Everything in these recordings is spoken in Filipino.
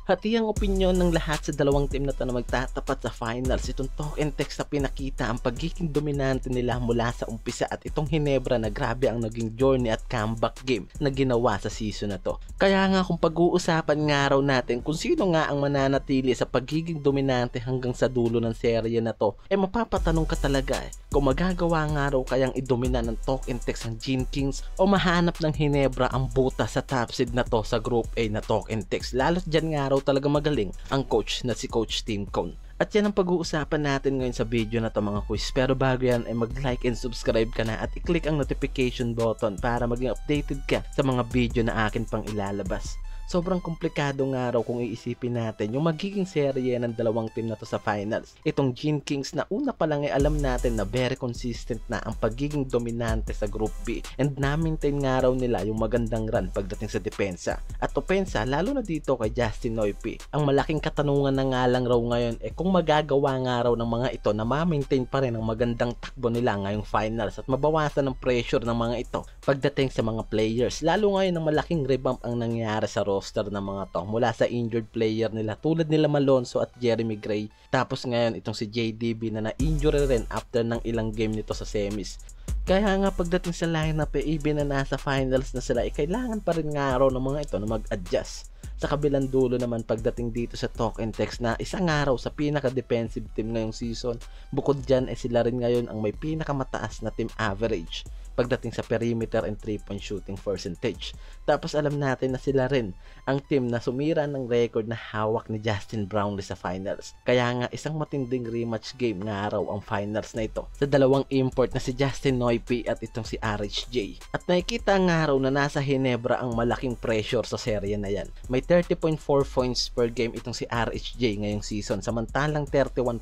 Hati ang opinyon ng lahat sa dalawang team na to na magtatapat sa finals. Itong Talk and Text na pinakita ang pagiging dominante nila mula sa umpisa at itong Hinebra na grabe ang naging journey at comeback game na ginawa sa season na to. Kaya nga kung pag-uusapan nga raw natin kung sino nga ang mananatili sa pagiging dominante hanggang sa dulo ng serye na to, mapapatanong ka talaga kung magagawa nga raw kayang idomina ng Talk and Text ang Gene Kings o mahanap ng Hinebra ang buta sa top seed na to sa Group A na Talk and Text. Lalo't dyan nga raw talaga magaling ang coach na si Coach Tim Cone. At yan ang pag-uusapan natin ngayon sa video na to mga quiz. Pero bago yan ay mag-like and subscribe ka na at i-click ang notification button para maging updated ka sa mga video na akin pang ilalabas. Sobrang komplikado nga raw kung iisipin natin yung magiging serye ng dalawang team na to sa finals. Itong Gene Kings na una pa lang alam natin na very consistent na ang pagiging dominante sa Group B and na-maintain nga raw nila yung magandang run pagdating sa depensa. At opensa, lalo na dito kay Justin Noype. Ang malaking katanungan na nga lang raw ngayon kung magagawa nga raw ng mga ito na ma-maintain pa rin ang magandang takbo nila ngayong finals at mabawasan ng pressure ng mga ito pagdating sa mga players. Lalo ngayon ng malaking revamp ang nangyari sa roster ng mga to mula sa injured player nila tulad nila Malonzo at Jeremy Gray, tapos ngayon itong si JDB na na-injury rin after ng ilang game nito sa semis. Kaya nga pagdating sa lineup even na nasa finals na sila kailangan pa rin nga raw ng mga ito na mag-adjust. Sa kabilang dulo naman pagdating dito sa Talk and Text na isang araw sa pinaka-defensive team ngayong season, bukod dyan sila rin ngayon ang may pinakamataas na team average pagdating sa perimeter and 3-point shooting percentage. Tapos alam natin na sila rin ang team na sumira ng record na hawak ni Justin Brownlee sa finals. Kaya nga isang matinding rematch game nga raw ang finals na ito sa dalawang import na si Justin Noype at itong si RHJ. At nakikita nga raw na nasa Hinebra ang malaking pressure sa serye na yan. May 30.4 points per game itong si RHJ ngayong season, samantalang 31.7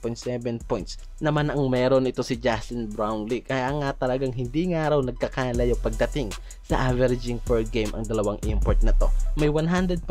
points naman ang meron ito si Justin Brownlee. Kaya nga talagang hindi nga raw nagkakalayo pagdating sa averaging per game ang dalawang import na to. May 100.1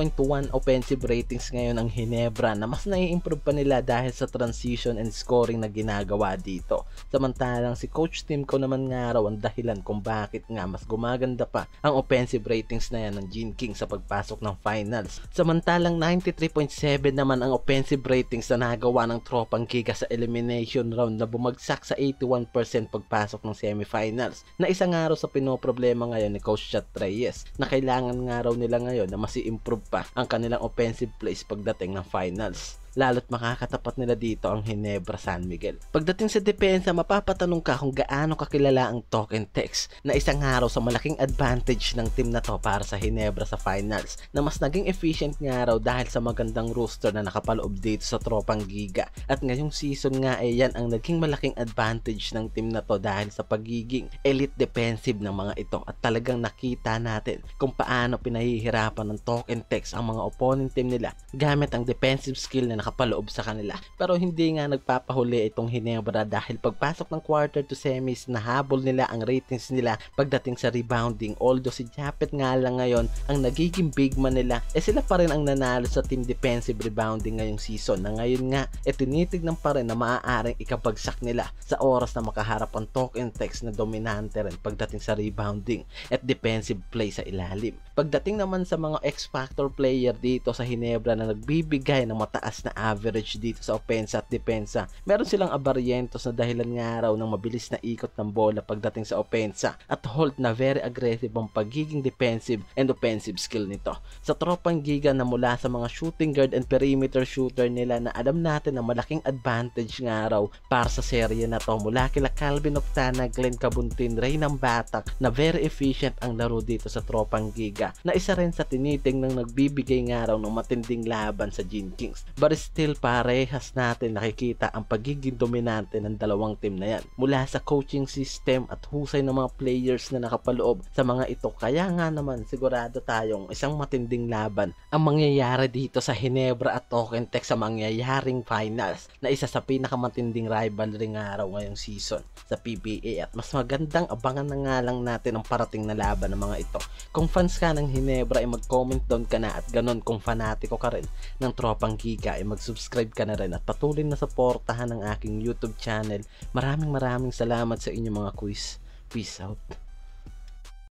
offensive ratings ngayon ang Hinebra na mas nai-improve pa nila dahil sa transition and scoring na ginagawa dito. Samantalang si Coach Tim Cone naman nga raw ang dahilan kung bakit nga mas gumaganda pa ang offensive ratings na yan ng Gene King sa pagpasok ng finals. Samantalang 93.7 naman ang offensive ratings na nagawa ng Tropang Giga sa elimination round na bumagsak sa 81% pagpasok ng semifinals, na isa nga raw sa pinoproblema ngayon ni Coach Chat Reyes na kailangan nga raw nila ngayon na mas i-improve pa ang kanilang offensive plays pagdating ng finals. Lalo't makakatapat nila dito ang Hinebra San Miguel. Pagdating sa depensa, mapapatanong ka kung gaano kakilala ang Talk and Text na isang araw sa malaking advantage ng team na to para sa Hinebra sa finals, na mas naging efficient nga raw dahil sa magandang roster na nakapaloob dito sa Tropang Giga. At ngayong season nga yan ang naging malaking advantage ng team na to dahil sa pagiging elite defensive ng mga ito, at talagang nakita natin kung paano pinahihirapan ng Talk and Text ang mga opponent team nila gamit ang defensive skill na nakapaloob sa kanila. Pero hindi nga nagpapahuli itong Hinebra dahil pagpasok ng quarter to semis, nahabol nila ang ratings nila pagdating sa rebounding. Although si Japet nga lang ngayon ang nagiging big man nila, sila pa rin ang nanalo sa team defensive rebounding ngayong season, na ngayon nga tinitignan pa rin na maaaring ikabagsak nila sa oras na makaharap ang Talk and Text na dominante rin pagdating sa rebounding at defensive play sa ilalim. Pagdating naman sa mga X-Factor player dito sa Hinebra na nagbibigay ng mataas na average dito sa opensa at depensa, meron silang Abarrientos na dahilan nga raw ng mabilis na ikot ng bola pagdating sa opensa, at Holt na very aggressive ang pagiging defensive and offensive skill nito. Sa Tropang Giga na mula sa mga shooting guard and perimeter shooter nila na alam natin na malaking advantage nga raw para sa serye na to, mula kila Calvin Octana, Glenn Cabuntin, Reynam Batak, na very efficient ang laro dito sa Tropang Giga, na isa rin sa tinitingnang nagbibigay nga raw ng matinding laban sa Gene Kings. But still, parehas natin nakikita ang pagiging dominante ng dalawang team na yan mula sa coaching system at husay ng mga players na nakapaloob sa mga ito. Kaya nga naman sigurado tayong isang matinding laban ang mangyayari dito sa Hinebra at Talk and Text sa mangyayaring finals, na isa sa pinakamatinding rivalry nga raw ngayong season sa PBA, at mas magandang abangan na nga lang natin ang parating na laban ng mga ito. Kung fans ka ng Hinebra mag-comment down ka na, at ganon kung fanatiko ka rin ng Tropang Giga mag-subscribe ka na rin at patuloy na suportahan ang aking YouTube channel. Maraming salamat sa inyo mga quiz. Peace out.